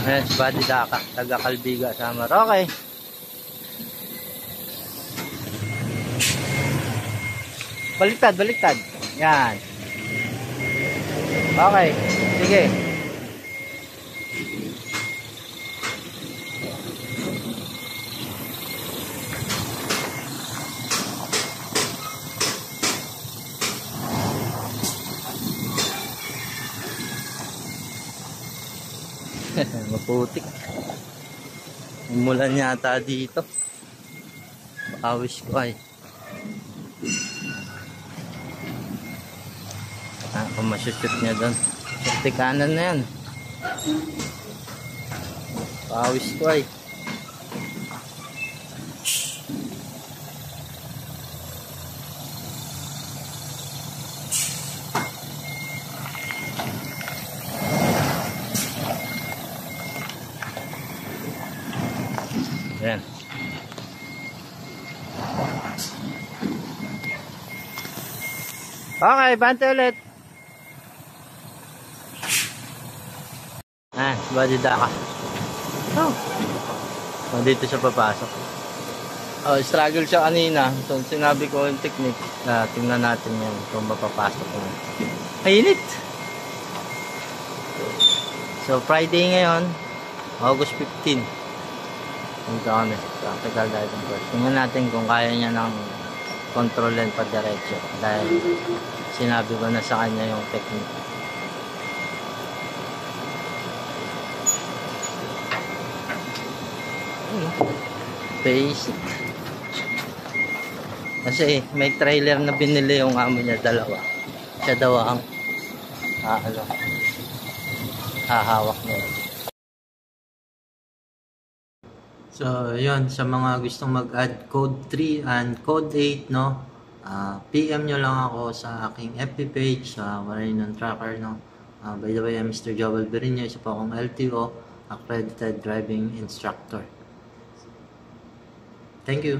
Ayan, si Buddy Daka, taga Calbiga, Samar. Okay. Baliktad, baliktad. Yan. Okay, sige. Maputik. Umulan yata dito. Pawis ko ay. Kung masushoot niya doon. Safety kanan na yan. Pawis ko ay. Ayan. Okay, bante ulit. Buddy Daka. Oh. Dito siya papasok. Oh, struggle siya kanina. So, sinabi ko yung technique na tingnan natin yan kung mapapasok na. Mainit! So, Friday ngayon, August 15. Punta kami sa Tagal Diving Course. Tingnan natin kung kaya niya ng kontrolin pa diretso. Dahil sinabi ko na sa kanya yung technique. Basic. Kasi may trailer na binili yung amo niya, dalawa. Siya daw ang hahawak niya. So, yun, sa mga gustong mag-add code 3 and code 8, no? PM nyo lang ako sa aking FB page, sa Marine Tracker, no? By the way, I'm Mr. Joel Berino, isa po akong LTO, accredited driving instructor. Thank you.